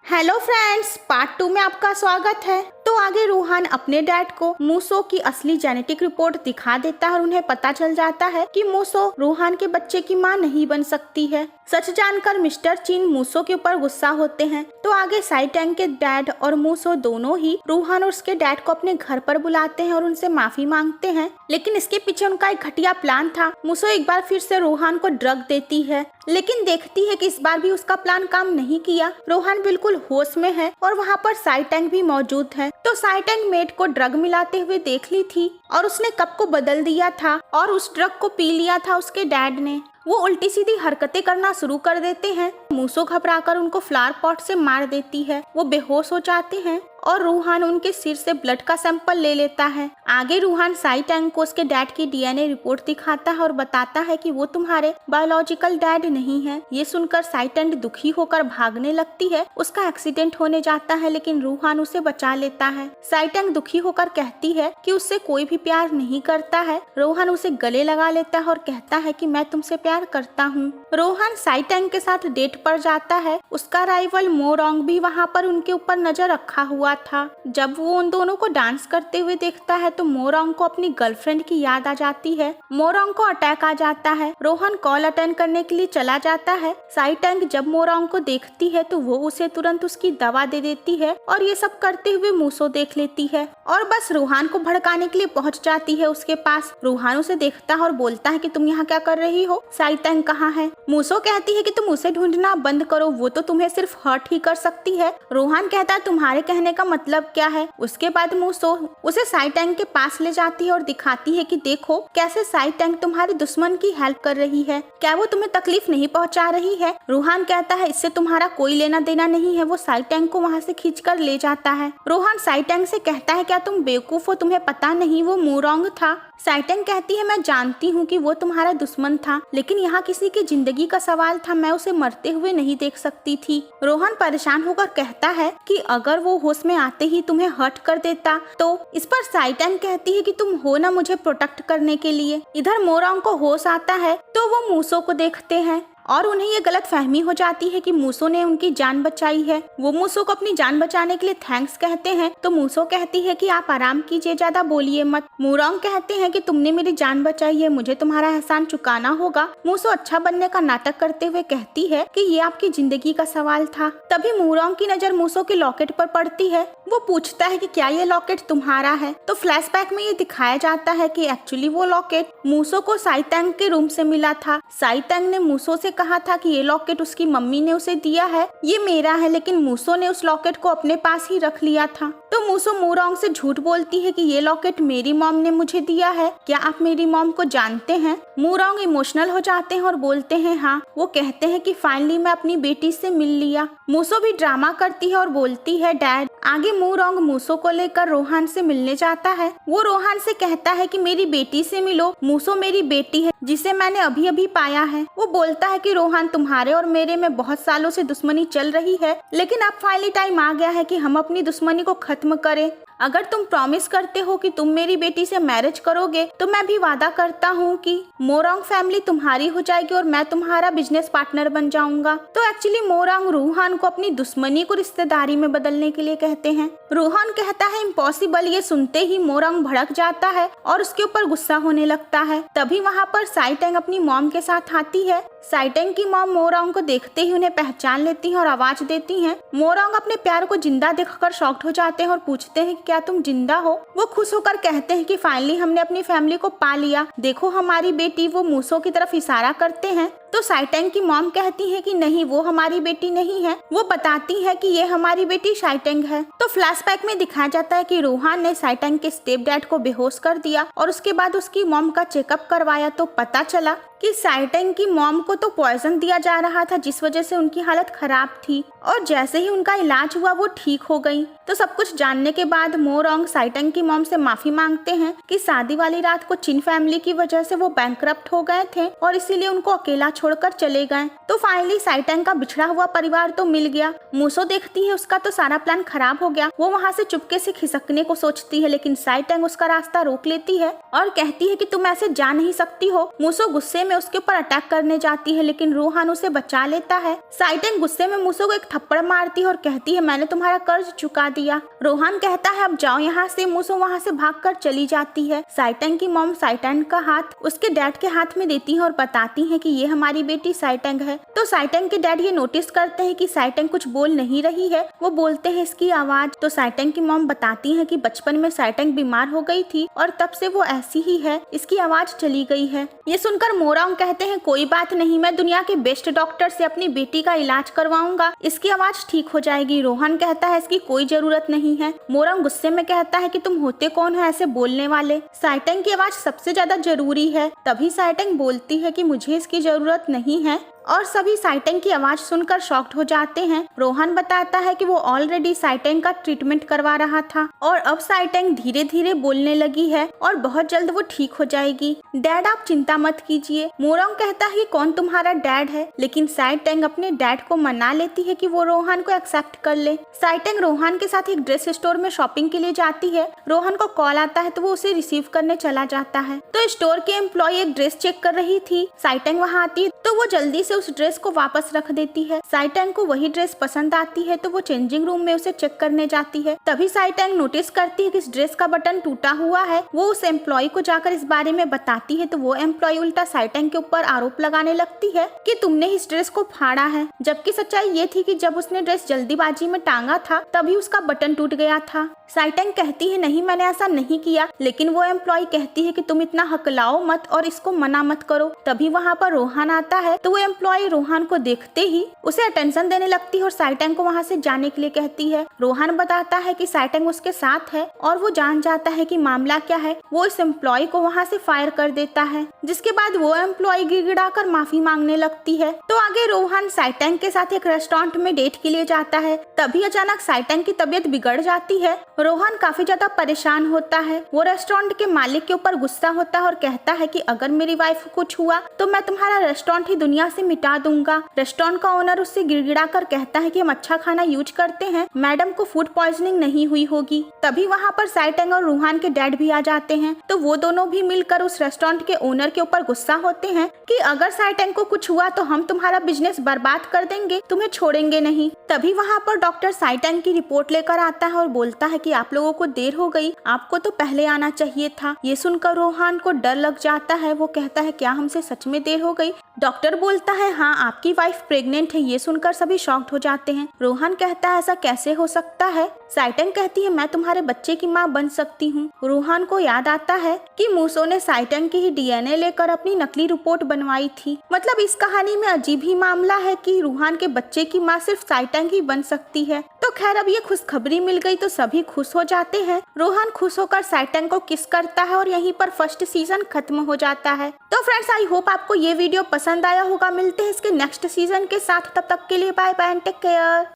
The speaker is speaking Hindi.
हेलो फ्रेंड्स, पार्ट 2 में आपका स्वागत है। तो आगे रूहान अपने डैड को मूसो की असली जेनेटिक रिपोर्ट दिखा देता है और उन्हें पता चल जाता है कि मूसो रूहान के बच्चे की मां नहीं बन सकती है। सच जानकर मिस्टर चीन मूसो के ऊपर गुस्सा होते हैं। तो आगे साई टैंग के डैड और मूसो दोनों ही रूहान और उसके डैड को अपने घर पर बुलाते हैं और उनसे माफी मांगते हैं, लेकिन इसके पीछे उनका एक घटिया प्लान था। मूसो एक बार फिर से रूहान को ड्रग देती है, लेकिन देखती है कि इस बार भी उसका प्लान काम नहीं किया। रूहान बिल्कुल होश में है और वहाँ पर साई टैंग भी मौजूद है। तो साई टैंग मेड को ड्रग मिलाते हुए देख ली थी और उसने कप को बदल दिया था और उस ड्रग को पी लिया था उसके डैड ने। वो उल्टी सीधी हरकतें करना शुरू कर देते हैं। मूसो घबराकर उनको फ्लावर पॉट से मार देती है। वो बेहोश हो जाते हैं और रूहान उनके सिर से ब्लड का सैंपल ले लेता है। आगे रूहान साई टैंग को उसके डैड की डीएनए रिपोर्ट दिखाता है और बताता है कि वो तुम्हारे बायोलॉजिकल डैड नहीं है। ये सुनकर साई टैंग दुखी होकर भागने लगती है। उसका एक्सीडेंट होने जाता है, लेकिन रूहान उसे बचा लेता है। साई टैंग दुखी होकर कहती है कि उससे कोई भी प्यार नहीं करता है। रूहान उसे गले लगा लेता है और कहता है कि मैं तुमसे प्यार करता हूँ। रूहान साई टैंग के साथ डेट पर जाता है। उसका राइवल मोरोंग भी वहाँ पर उनके ऊपर नजर रखा हुआ था। जब वो उन दोनों को डांस करते हुए देखता है तो मोरोंग को अपनी गर्लफ्रेंड की याद आ जाती है। मोरोंग को अटैक आ जाता है। रोहन कॉल अटेंड करने के लिए चला जाता है। साई टैंग जब मोरोंग को देखती है तो वो उसे तुरंत उसकी दवा दे देती है और ये सब करते हुए मूसो देख लेती है और बस रूहान को भड़काने के लिए पहुंच जाती है उसके पास। रूहान उसे देखता है और बोलता है कि तुम यहाँ क्या कर रही हो? साई टैंग कहाँ है? मूसो कहती है कि तुम उसे ढूंढना बंद करो, वो तो तुम्हें सिर्फ हर्ट ही कर सकती है। रूहान कहता है तुम्हारे कहने का मतलब क्या है? उसके बाद मूसो उसे साई टैंग के पास ले जाती है और दिखाती है कि देखो कैसे साई टैंग तुम्हारे दुश्मन की हेल्प कर रही है, क्या वो तुम्हें तकलीफ नहीं पहुंचा रही है? रूहान कहता है इससे तुम्हारा कोई लेना देना नहीं है। वो साई टैंग को वहाँ से खींचकर ले जाता है। रूहान साई टैंग से कहता है क्या तुम बेवकूफ हो, तुम्हें पता नहीं वो मोरोंग था? साई टैंग कहती है मैं जानती हूँ कि वो तुम्हारा दुश्मन था, लेकिन यहाँ किसी की जिंदगी का सवाल था, मैं उसे मरते हुए नहीं देख सकती थी। रोहन परेशान होकर कहता है कि अगर वो होश में आते ही तुम्हें हर्ट कर देता तो? इस पर साई टैंग कहती है कि तुम हो ना मुझे प्रोटेक्ट करने के लिए। इधर मोरोंग को होश आता है तो वो मूसो को देखते हैं और उन्हें ये गलत फहमी हो जाती है कि मूसो ने उनकी जान बचाई है। वो मूसो को अपनी जान बचाने के लिए थैंक्स कहते हैं तो मूसो कहती है कि आप आराम कीजिए, ज्यादा बोलिए मत। मोरोंग कहते हैं कि तुमने मेरी जान बचाई है, मुझे तुम्हारा एहसान चुकाना होगा। मूसो अच्छा बनने का नाटक करते हुए कहती है कि ये आपकी जिंदगी का सवाल था। तभी मोरोंग की नजर मूसो के लॉकेट पर पड़ती है। वो पूछता है कि क्या ये लॉकेट तुम्हारा है? तो फ्लैशबैक में ये दिखाया जाता है कि एक्चुअली वो लॉकेट मूसो को साई टैंग के रूम से मिला था। साई टैंग ने मूसो से कहा था कि ये लॉकेट उसकी मम्मी ने उसे दिया है, ये मेरा है, लेकिन मूसो ने उस लॉकेट को अपने पास ही रख लिया था। तो मूसो मोरोंग से झूठ बोलती है कि ये लॉकेट मेरी मॉम ने मुझे दिया है, क्या आप मेरी मॉम को जानते हैं? मोरोंग इमोशनल हो जाते हैं और बोलते हैं हाँ। वो कहते हैं कि फाइनली मैं अपनी बेटी से मिल लिया। मूसो भी ड्रामा करती है और बोलती है डैड। आगे मोरोंग मूसो को लेकर रोहान से मिलने जाता है। वो रोहान से कहता है कि मेरी बेटी से मिलो, मूसो मेरी बेटी है जिसे मैंने अभी अभी पाया है। वो बोलता है कि रोहान तुम्हारे और मेरे में बहुत सालों से दुश्मनी चल रही है, लेकिन अब फाइनली टाइम आ गया है कि हम अपनी दुश्मनी को खत्म करें। अगर तुम प्रॉमिस करते हो कि तुम मेरी बेटी से मैरिज करोगे तो मैं भी वादा करता हूँ कि मोरोंग फैमिली तुम्हारी हो जाएगी और मैं तुम्हारा बिजनेस पार्टनर बन जाऊंगा। तो एक्चुअली मोरोंग रूहान को अपनी दुश्मनी को रिश्तेदारी में बदलने के लिए कहते हैं। रूहान कहता है इम्पॉसिबल। ये सुनते ही मोरोंग भड़क जाता है और उसके ऊपर गुस्सा होने लगता है। तभी वहाँ पर साई टैंग अपनी मॉम के साथ आती है। साई टैंग की मॉम मोरोंग को देखते ही उन्हें पहचान लेती हैं और आवाज देती हैं। मोरोंग अपने प्यार को जिंदा देखकर शॉक्ड हो जाते हैं और पूछते हैं क्या तुम जिंदा हो? वो खुश होकर कहते हैं कि फाइनली हमने अपनी फैमिली को पा लिया, देखो हमारी बेटी। वो मूसो की तरफ इशारा करते हैं तो साई टैंग की मॉम कहती है कि नहीं, वो हमारी बेटी नहीं है। वो बताती है कि ये हमारी बेटी साई टैंग है। तो फ्लैशबैक में दिखाया जाता है कि रोहान ने साई टैंग के स्टेप डैड को बेहोश कर दिया और उसके बाद उसकी मॉम का चेकअप करवाया तो पता चला कि साई टैंग की मॉम को तो पॉइजन दिया जा रहा था जिस वजह से उनकी हालत खराब थी और जैसे ही उनका इलाज हुआ वो ठीक हो गई। तो सब कुछ जानने के बाद मोरंग साइटंग की मॉम से माफी मांगते हैं कि शादी वाली रात को चिन फैमिली की वजह से वो बैंकरप्ट हो गए थे और इसीलिए उनको अकेला छोड़कर चले गए। तो फाइनली साइटंग का बिछड़ा हुआ परिवार तो मिल गया। मूसो देखती है उसका तो सारा प्लान खराब हो गया। वो वहाँ से चुपके से खिसकने को सोचती है, लेकिन साइटंग उसका रास्ता रोक लेती है और कहती है कि तुम ऐसे जा नहीं सकती हो। मूसो गुस्से में उसके ऊपर अटैक करने जाती है, लेकिन रोहान उसे बचा लेता है। साइटंग गुस्से में मूसो को एक थप्पड़ मारती है और कहती है मैंने तुम्हारा कर्ज चुका दिया। रोहान कहता है अब जाओ यहाँ से। मूसो वहाँ से भागकर चली जाती है। साइटंग की मॉम साइटंग का हाथ उसके डैड के हाथ में देती है और बताती है कि ये हमारी बेटी साइटंग है। तो साइटंग के डैड ये नोटिस करते हैं कि साइटंग कुछ बोल नहीं रही है। वो बोलते हैं इसकी आवाज। तो साइटंग की मॉम बताती है कि बचपन में साइटंग बीमार हो गई थी और तब से वो ऐसी ही है, इसकी आवाज चली गई है। ये सुनकर मोरंग कहते हैं कोई बात नहीं, मैं दुनिया के बेस्ट डॉक्टर से अपनी बेटी का इलाज करवाऊंगा, इसकी आवाज ठीक हो जाएगी। रोहन कहता है इसकी कोई जरूरत नहीं है। मोरंग गुस्से में कहता है कि तुम होते कौन हो ऐसे बोलने वाले, साइटंग की आवाज सबसे ज्यादा जरूरी है। तभी साइटंग बोलती है कि मुझे इसकी जरूरत नहीं है और सभी साइटंग की आवाज सुनकर शॉक्ड हो जाते हैं। रोहन बताता है कि वो ऑलरेडी साइटंग का ट्रीटमेंट करवा रहा था और अब साइटंग धीरे धीरे बोलने लगी है और बहुत जल्द वो ठीक हो जाएगी। डैड आप चिंता मत कीजिए। मोरंग कहता है कि कौन तुम्हारा डैड है, लेकिन साइटंग अपने डैड को मना लेती है कि वो रोहन को एक्सेप्ट कर ले। साइटंग रोहन के साथ एक ड्रेस स्टोर में शॉपिंग के लिए जाती है। रोहन को कॉल आता है तो वो उसे रिसीव करने चला जाता है। तो स्टोर के एम्प्लॉय एक ड्रेस चेक कर रही थी। साइटंग वहाँ आती है तो वो जल्दी से उस ड्रेस को वापस रख देती है। साइटंग को वही ड्रेस पसंद आती है तो वो चेंजिंग रूम में उसे चेक करने जाती है। तभी साइटंग नोटिस करती है कि इस ड्रेस का बटन टूटा हुआ है। वो उस एम्प्लॉय को जाकर इस बारे में बताती है तो वो एम्प्लॉय उल्टा साइटंग के ऊपर आरोप लगाने लगती है कि तुमने इस ड्रेस को फाड़ा है, जबकि सच्चाई ये थी कि जब उसने ड्रेस जल्दीबाजी में टांगा था तभी उसका बटन टूट गया था। साइटंग कहती है नहीं मैंने ऐसा नहीं किया, लेकिन वो एम्प्लॉय कहती है कि तुम इतना हकलाओ मत और इसको मना मत करो। तभी वहाँ पर रोहन आता है तो वो एम्प्लॉय रोहन को देखते ही उसे अटेंशन देने लगती है और साइटंग को वहाँ से जाने के लिए कहती है। रोहन बताता है कि साइटंग उसके साथ है और वो जान जाता है कि मामला क्या है। वो इस एम्प्लॉय को वहाँ से फायर कर देता है, जिसके बाद वो एम्प्लॉय गिड़गिड़ाकर माफी मांगने लगती है। तो आगे रोहन साइटंग के साथ एक रेस्टोरेंट में डेट के लिए जाता है। तभी अचानक साइटंग की तबीयत बिगड़ जाती है। रोहन काफी ज्यादा परेशान होता है। वो रेस्टोरेंट के मालिक के ऊपर गुस्सा होता है और कहता है कि अगर मेरी वाइफ को कुछ हुआ तो मैं तुम्हारा रेस्टोरेंट ही दुनिया से मिटा दूंगा। रेस्टोरेंट का ओनर उससे गिड़गिड़ा कर कहता है कि हम अच्छा खाना यूज करते हैं, मैडम को फूड पॉइजनिंग नहीं हुई होगी। तभी वहाँ पर साइटंग और रोहन के डैड भी आ जाते हैं। तो वो दोनों भी मिलकर उस रेस्टोरेंट के ओनर के ऊपर गुस्सा होते हैं कि अगर साइटंग को कुछ हुआ तो हम तुम्हारा बिजनेस बर्बाद कर देंगे, तुम्हें छोड़ेंगे नहीं। तभी वहाँ पर डॉक्टर साइटंग की रिपोर्ट लेकर आता है और बोलता है कि आप लोगों को देर हो गई, आपको तो पहले आना चाहिए था। ये सुनकर रोहन को डर लग जाता है। वो कहता है क्या हमसे सच में देर हो गई? डॉक्टर बोलता है हाँ आपकी वाइफ प्रेग्नेंट है। ये सुनकर सभी शॉक्ड हो जाते हैं। रोहन कहता है ऐसा कैसे हो सकता है? साइटंग कहती है मैं तुम्हारे बच्चे की माँ बन सकती हूँ। रोहन को याद आता है कि मूसो ने साइटंग की ही डीएनए लेकर अपनी नकली रिपोर्ट बनवाई थी। मतलब इस कहानी में अजीब ही मामला है कि रोहन के बच्चे की माँ सिर्फ साइटंग ही बन सकती है। तो खैर अब ये खुशखबरी मिल गई तो सभी खुश हो जाते हैं। रोहन खुश होकर साइटंग को किस करता है और यहीं पर फर्स्ट सीजन खत्म हो जाता है। तो फ्रेंड्स आई होप आपको ये वीडियो पसंद आया होगा। मिलते हैं इसके नेक्स्ट सीजन के साथ, तब तक के लिए bye bye and take care.